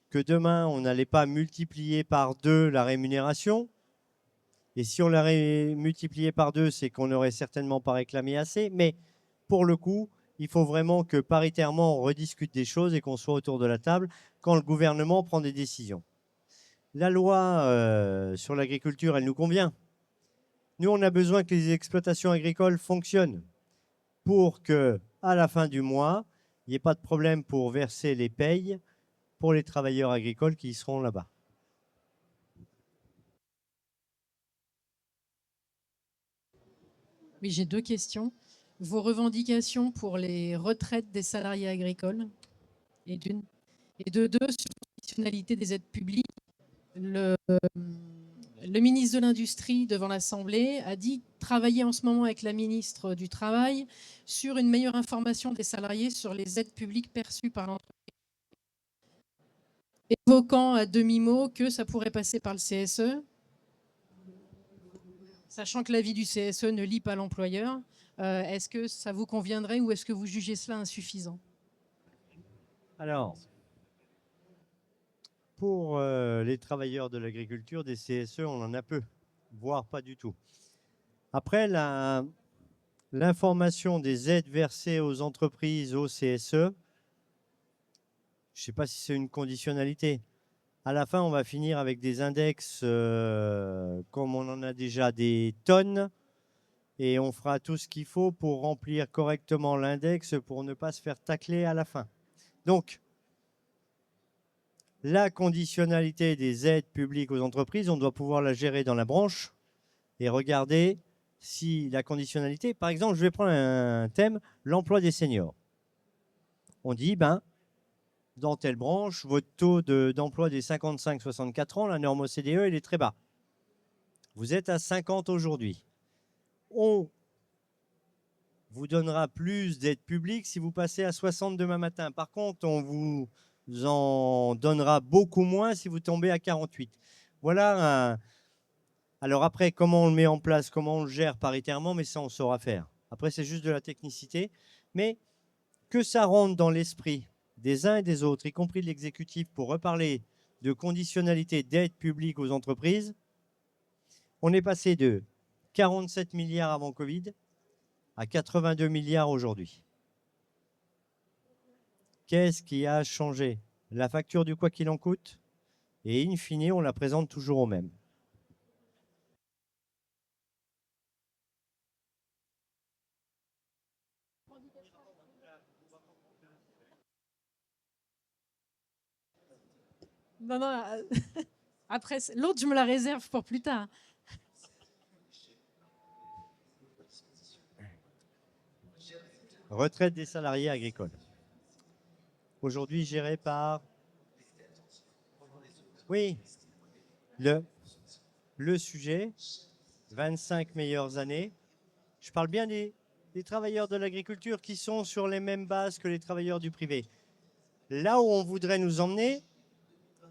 que demain, on n'allait pas multiplier par 2 la rémunération. Et si on l'aurait multiplié par 2, c'est qu'on n'aurait certainement pas réclamé assez. Mais pour le coup, il faut vraiment que paritairement, on rediscute des choses et qu'on soit autour de la table quand le gouvernement prend des décisions. La loi sur l'agriculture, elle nous convient. Nous, on a besoin que les exploitations agricoles fonctionnent pour que, à la fin du mois, il n'y ait pas de problème pour verser les payes pour les travailleurs agricoles qui seront là-bas. Oui, j'ai 2 questions. Vos revendications pour les retraites des salariés agricoles, et d'une. Et de 2, sur la conditionnalité des aides publiques. Le ministre de l'Industrie, devant l'Assemblée, a dit travailler en ce moment avec la ministre du Travail sur une meilleure information des salariés sur les aides publiques perçues par l'entreprise, évoquant à demi-mot que ça pourrait passer par le CSE, sachant que l'avis du CSE ne lie pas l'employeur. Est-ce que ça vous conviendrait ou est-ce que vous jugez cela insuffisant? Alors, pour les travailleurs de l'agriculture, des CSE, on en a peu, voire pas du tout. Après, l'information des aides versées aux entreprises, au CSE, je ne sais pas si c'est une conditionnalité. À la fin, on va finir avec des index comme on en a déjà des tonnes, et on fera tout ce qu'il faut pour remplir correctement l'index pour ne pas se faire tacler à la fin. Donc, la conditionnalité des aides publiques aux entreprises, on doit pouvoir la gérer dans la branche et regarder si la conditionnalité, par exemple, je vais prendre un thème, l'emploi des seniors. On dit, ben, dans telle branche, votre taux d'emploi des 55-64 ans, la norme OCDE, il est très bas. Vous êtes à 50 aujourd'hui. Vous vous donnera plus d'aides publiques si vous passez à 60 demain matin. Par contre, on vous en donnera beaucoup moins si vous tombez à 48. Voilà. Alors après, comment on le met en place, comment on le gère paritairement, mais ça, on saura faire. Après, c'est juste de la technicité. Mais que ça rentre dans l'esprit des uns et des autres, y compris de l'exécutif, pour reparler de conditionnalité d'aide publique aux entreprises, on est passé de 47 milliards avant Covid à 82 milliards aujourd'hui. Qu'est-ce qui a changé? La facture du quoi qu'il en coûte, et in fine, on la présente toujours au même. Non, non, après, l'autre, je me la réserve pour plus tard. Retraite des salariés agricoles. Aujourd'hui gérée par... Oui, le sujet, 25 meilleures années. Je parle bien des travailleurs de l'agriculture qui sont sur les mêmes bases que les travailleurs du privé. Là où on voudrait nous emmener,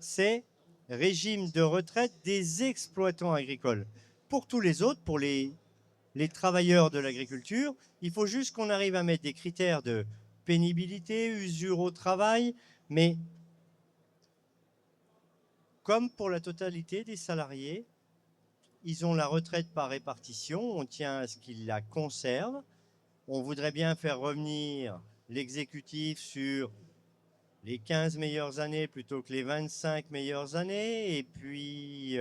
c'est régime de retraite des exploitants agricoles. Pour tous les autres, pour les travailleurs de l'agriculture, il faut juste qu'on arrive à mettre des critères de pénibilité, usure au travail, mais comme pour la totalité des salariés, ils ont la retraite par répartition, on tient à ce qu'ils la conservent. On voudrait bien faire revenir l'exécutif sur les 15 meilleures années plutôt que les 25 meilleures années, et puis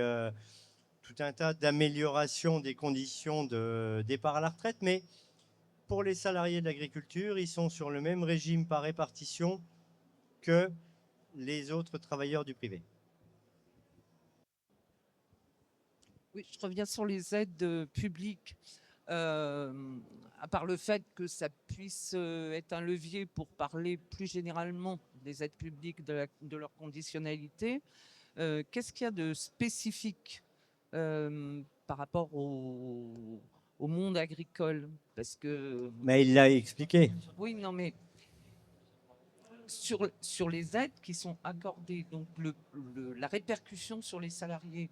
tout un tas d'améliorations des conditions de départ à la retraite. Mais pour les salariés de l'agriculture, ils sont sur le même régime par répartition que les autres travailleurs du privé. Oui, je reviens sur les aides publiques. À part le fait que ça puisse être un levier pour parler plus généralement des aides publiques, de leur conditionnalité, qu'est-ce qu'il y a de spécifique par rapport au monde agricole? Parce que... Mais il l'a expliqué. Oui, non, mais sur les aides qui sont accordées, donc la répercussion sur les salariés,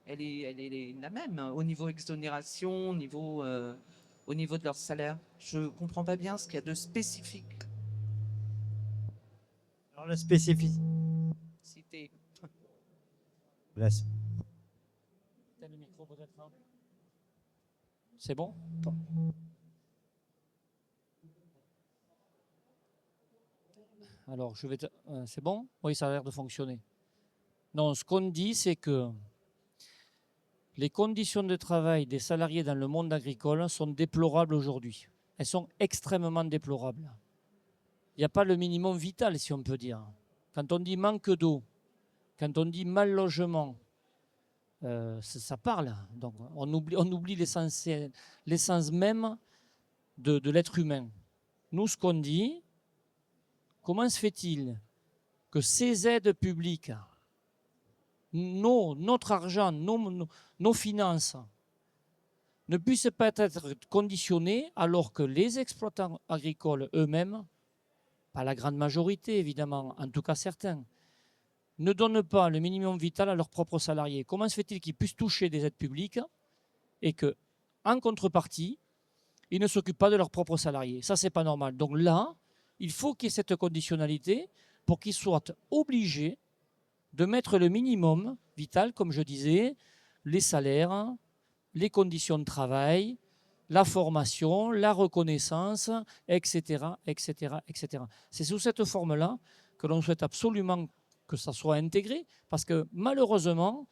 elle est la même au niveau exonération, au niveau de leur salaire. Je ne comprends pas bien ce qu'il y a de spécifique. Alors la spécificité. C'est bon? Alors, c'est bon? Oui, ça a l'air de fonctionner. Non, ce qu'on dit, c'est que les conditions de travail des salariés dans le monde agricole sont déplorables aujourd'hui. Elles sont extrêmement déplorables. Il n'y a pas le minimum vital, si on peut dire. Quand on dit manque d'eau, quand on dit mal logement, ça parle. Donc, on oublie l'essence même de l'être humain. Nous, ce qu'on dit, comment se fait-il que ces aides publiques, notre argent, nos finances, ne puissent pas être conditionnées alors que les exploitants agricoles eux-mêmes, pas la grande majorité évidemment, en tout cas certains, ne donnent pas le minimum vital à leurs propres salariés? Comment se fait-il qu'ils puissent toucher des aides publiques et que, en contrepartie, ils ne s'occupent pas de leurs propres salariés? Ça, c'est pas normal. Donc là, il faut qu'il y ait cette conditionnalité pour qu'ils soient obligés de mettre le minimum vital, comme je disais, les salaires, les conditions de travail, la formation, la reconnaissance, etc., etc., etc. C'est sous cette forme-là que l'on souhaite absolument que ça soit intégré, parce que malheureusement,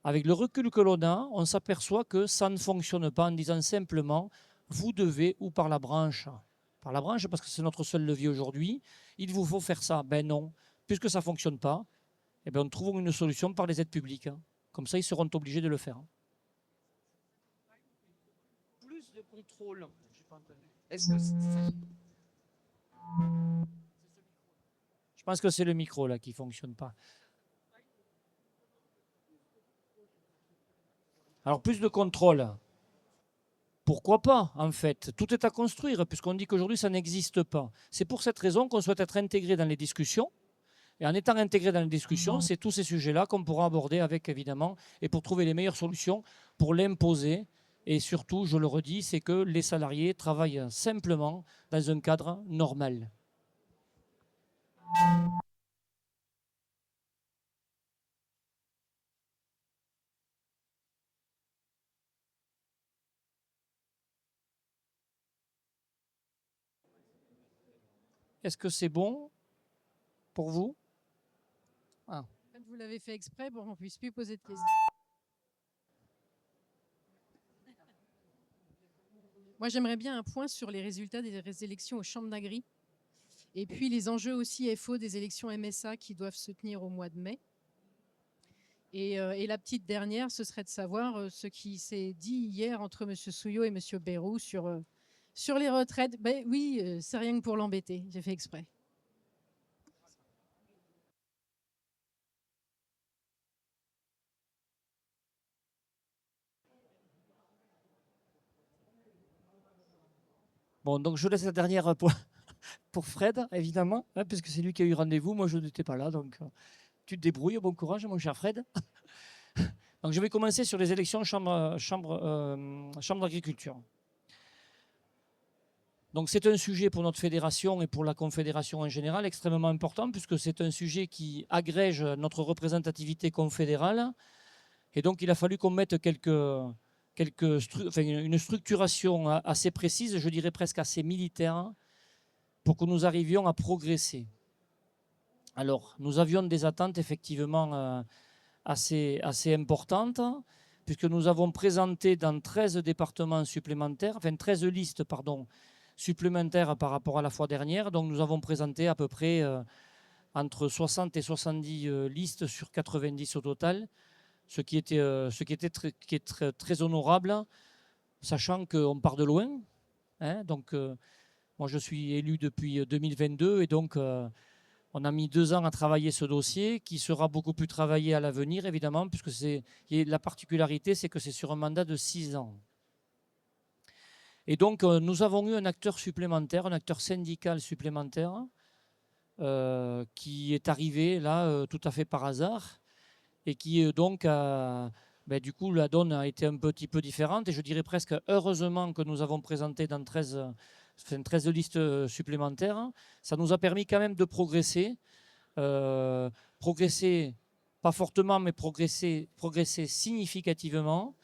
avec le recul que l'on a, on s'aperçoit que ça ne fonctionne pas en disant simplement « vous devez » ou par la branche. Par la branche, parce que c'est notre seul levier aujourd'hui, il vous faut faire ça. Ben non, puisque ça ne fonctionne pas, eh ben on trouve une solution par les aides publiques. Comme ça, ils seront obligés de le faire. Plus de contrôle. Est-ce que Je pense que c'est le micro là qui ne fonctionne pas. Alors plus de contrôle. pourquoi pas, en fait? Tout est à construire, puisqu'on dit qu'aujourd'hui, ça n'existe pas. C'est pour cette raison qu'on souhaite être intégré dans les discussions. Et en étant intégré dans les discussions, c'est tous ces sujets-là qu'on pourra aborder avec, évidemment, et pour trouver les meilleures solutions pour l'imposer. Et surtout, je le redis, c'est que les salariés travaillent simplement dans un cadre normal. Est-ce que c'est bon pour vous? En fait, vous l'avez fait exprès pour qu'on ne puisse plus poser de questions. Moi, j'aimerais bien un point sur les résultats des élections aux chambres d'agri. Et puis les enjeux aussi FO des élections MSA qui doivent se tenir au mois de mai. Et la petite dernière, ce serait de savoir ce qui s'est dit hier entre M. Souillot et M. Bayrou sur les retraites. Ben oui, c'est rien que pour l'embêter, j'ai fait exprès. Bon, donc je laisse la dernière pour Fred, évidemment, hein, puisque c'est lui qui a eu rendez-vous. Moi, je n'étais pas là, donc tu te débrouilles. Bon courage, mon cher Fred. Donc, je vais commencer sur les élections chambre d'agriculture. Donc, c'est un sujet pour notre fédération et pour la confédération en général extrêmement important, puisque c'est un sujet qui agrège notre représentativité confédérale. Et donc, il a fallu qu'on mette une structuration assez précise, je dirais presque assez militaire, pour que nous arrivions à progresser. Alors, nous avions des attentes effectivement assez importantes, puisque nous avons présenté dans 13 départements supplémentaires, enfin 13 listes, pardon, supplémentaires par rapport à la fois dernière. Donc, nous avons présenté à peu près entre 60 et 70 listes sur 90 au total, ce qui est très honorable, sachant qu'on part de loin. Hein, donc, moi, je suis élu depuis 2022 et donc on a mis 2 ans à travailler ce dossier qui sera beaucoup plus travaillé à l'avenir, évidemment, puisque la particularité, c'est que c'est sur un mandat de 6 ans. Et donc, nous avons eu un acteur supplémentaire, un acteur syndical supplémentaire, qui est arrivé là tout à fait par hasard et qui donc du coup, la donne a été un petit peu différente et je dirais presque heureusement que nous avons présenté dans 13 listes supplémentaires. Ça nous a permis quand même de progresser. Progresser, pas fortement, mais progresser significativement.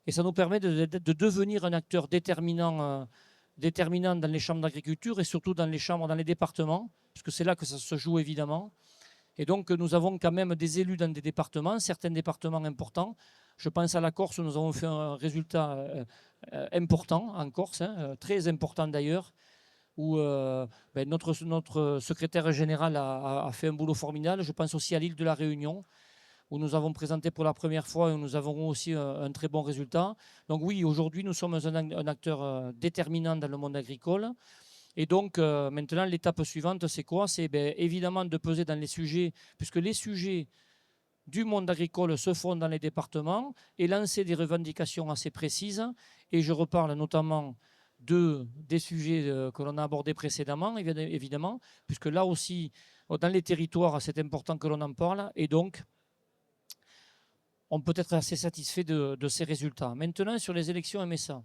Et ça nous permet de devenir un acteur déterminant dans les chambres d'agriculture et surtout dans les départements, puisque c'est là que ça se joue évidemment. Et donc, nous avons quand même des élus dans des départements, certains départements importants. Je pense à la Corse, où nous avons fait un résultat important en Corse, très important d'ailleurs, où notre secrétaire général a fait un boulot formidable. Je pense aussi à l'île de la Réunion, où nous avons présenté pour la première fois et où nous avons aussi un très bon résultat. Donc oui, aujourd'hui, nous sommes un acteur déterminant dans le monde agricole. Et donc, maintenant, l'étape suivante, c'est quoi? C'est évidemment de peser dans les sujets, puisque les sujets du monde agricole se font dans les départements, et lancer des revendications assez précises. Et je reparle notamment des sujets que l'on a abordés précédemment, évidemment, puisque là aussi, dans les territoires, c'est important que l'on en parle. Et donc, on peut être assez satisfait de ces résultats. Maintenant, sur les élections MSA.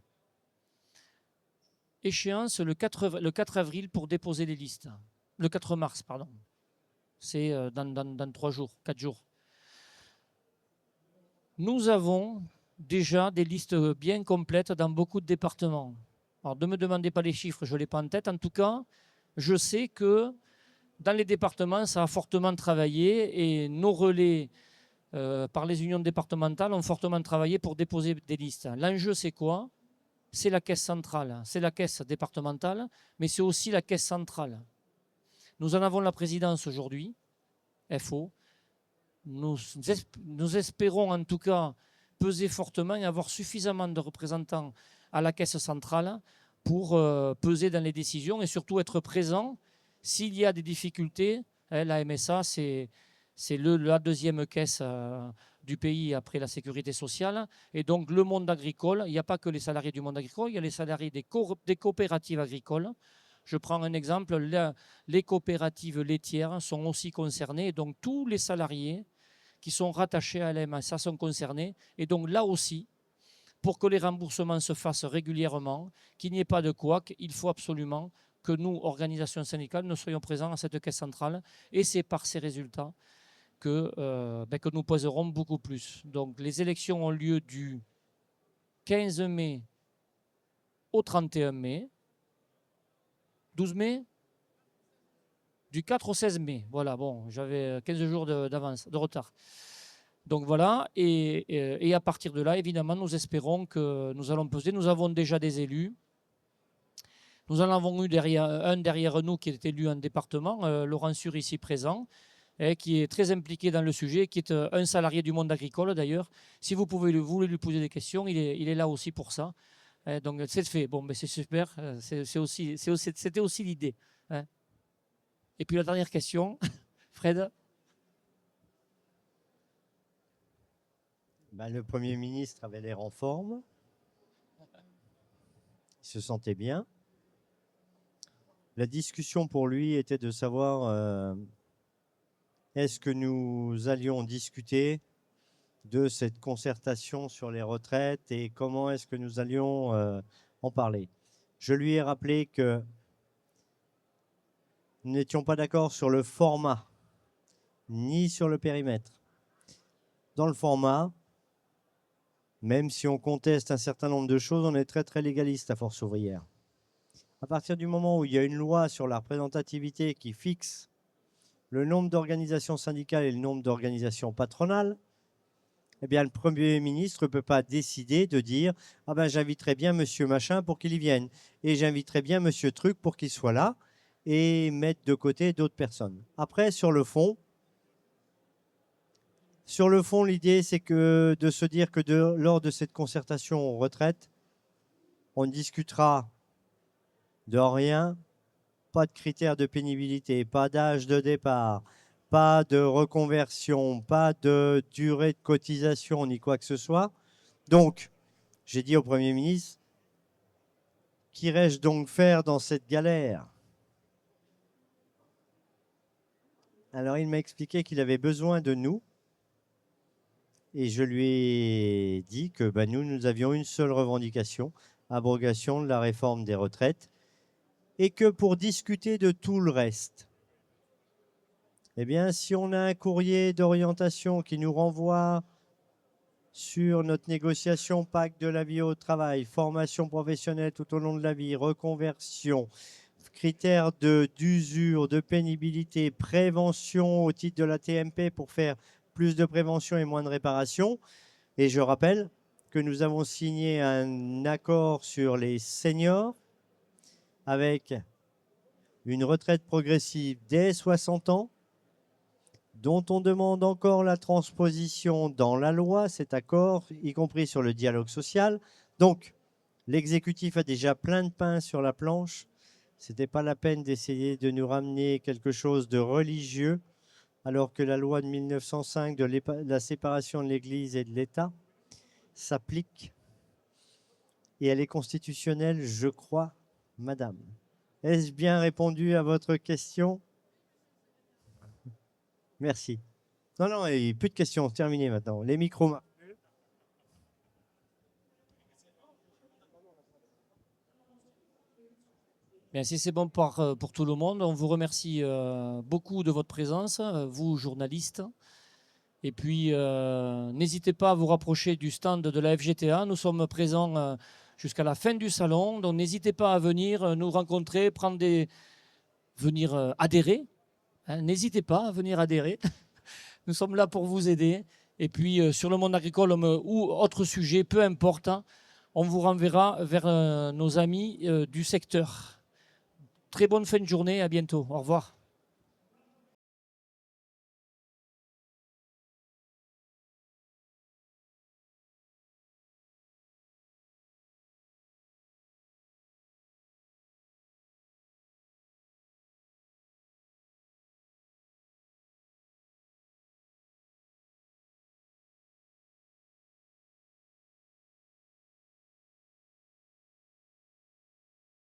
Échéance le 4 avril pour déposer les listes. Le 4 mars, pardon. C'est dans 3 jours, 4 jours. Nous avons déjà des listes bien complètes dans beaucoup de départements. Alors, ne me demandez pas les chiffres, je ne l'ai pas en tête. En tout cas, je sais que dans les départements, ça a fortement travaillé et nos relais par les unions départementales ont fortement travaillé pour déposer des listes. L'enjeu, c'est quoi? C'est la caisse centrale, c'est la caisse départementale, mais c'est aussi la caisse centrale. Nous en avons la présidence aujourd'hui, FO. Nous espérons en tout cas peser fortement et avoir suffisamment de représentants à la caisse centrale pour peser dans les décisions et surtout être présent s'il y a des difficultés. La MSA, c'est C'est la deuxième caisse du pays après la sécurité sociale. Et donc, le monde agricole, il n'y a pas que les salariés du monde agricole, il y a les salariés des coopératives agricoles. Je prends un exemple, les coopératives laitières sont aussi concernées. Et donc, tous les salariés qui sont rattachés à la MSA sont concernés. Et donc, là aussi, pour que les remboursements se fassent régulièrement, qu'il n'y ait pas de couac, il faut absolument que nous, organisations syndicales, nous soyons présents à cette caisse centrale. Et c'est par ces résultats que nous poserons beaucoup plus. Donc les élections ont lieu du 15 mai au 31 mai. 12 mai du 4 au 16 mai. Voilà, bon, j'avais 15 jours d'avance, de retard. Donc voilà, et à partir de là, évidemment, nous espérons que nous allons peser. Nous avons déjà des élus. Nous en avons eu un derrière nous qui est élu en département, Laurent Sur, ici présent, qui est très impliqué dans le sujet, qui est un salarié du monde agricole d'ailleurs. Si vous voulez lui poser des questions, il est là aussi pour ça. Donc c'est fait. Bon, mais c'est super. C'était aussi l'idée. Et puis la dernière question, Fred. Le Premier ministre avait l'air en forme. Il se sentait bien. La discussion pour lui était de savoir est-ce que nous allions discuter de cette concertation sur les retraites et comment est-ce que nous allions en parler. Je lui ai rappelé que nous n'étions pas d'accord sur le format, ni sur le périmètre. Dans le format, même si on conteste un certain nombre de choses, on est très très légaliste à Force ouvrière. À partir du moment où il y a une loi sur la représentativité qui fixe le nombre d'organisations syndicales et le nombre d'organisations patronales, eh bien, le Premier ministre ne peut pas décider de dire « Ah ben, j'inviterai bien monsieur machin pour qu'il y vienne et j'inviterai bien monsieur truc pour qu'il soit là » et mettre de côté d'autres personnes. Après, sur le fond, l'idée, c'est que de se dire que lors de cette concertation retraite, on discutera de rien, pas de critères de pénibilité, pas d'âge de départ, pas de reconversion, pas de durée de cotisation, ni quoi que ce soit. Donc, j'ai dit au Premier ministre, qu'irais-je donc faire dans cette galère? Alors, il m'a expliqué qu'il avait besoin de nous. Et je lui ai dit que nous avions une seule revendication, abrogation de la réforme des retraites, et que pour discuter de tout le reste, eh bien, si on a un courrier d'orientation qui nous renvoie sur notre négociation pacte de la vie au travail, formation professionnelle tout au long de la vie, reconversion, critères d'usure, de pénibilité, prévention au titre de la TMP pour faire plus de prévention et moins de réparation. Et je rappelle que nous avons signé un accord sur les seniors avec une retraite progressive dès 60 ans, dont on demande encore la transposition dans la loi, cet accord, y compris sur le dialogue social. Donc, l'exécutif a déjà plein de pain sur la planche. Ce n'était pas la peine d'essayer de nous ramener quelque chose de religieux, alors que la loi de 1905 de la séparation de l'Église et de l'État s'applique. Et elle est constitutionnelle, je crois, madame. Ai-je bien répondu à votre question? Merci. Non, il n'y a plus de questions, terminé maintenant. Les micros. Bien, si c'est bon pour tout le monde, on vous remercie beaucoup de votre présence, vous journalistes. Et puis, n'hésitez pas à vous rapprocher du stand de la FGTA. Nous sommes présents jusqu'à la fin du salon. Donc, n'hésitez pas à venir nous rencontrer, venir adhérer. N'hésitez pas à venir adhérer. Nous sommes là pour vous aider. Et puis, sur le monde agricole ou autre sujet, peu importe, on vous renverra vers nos amis du secteur. Très bonne fin de journée. À bientôt. Au revoir.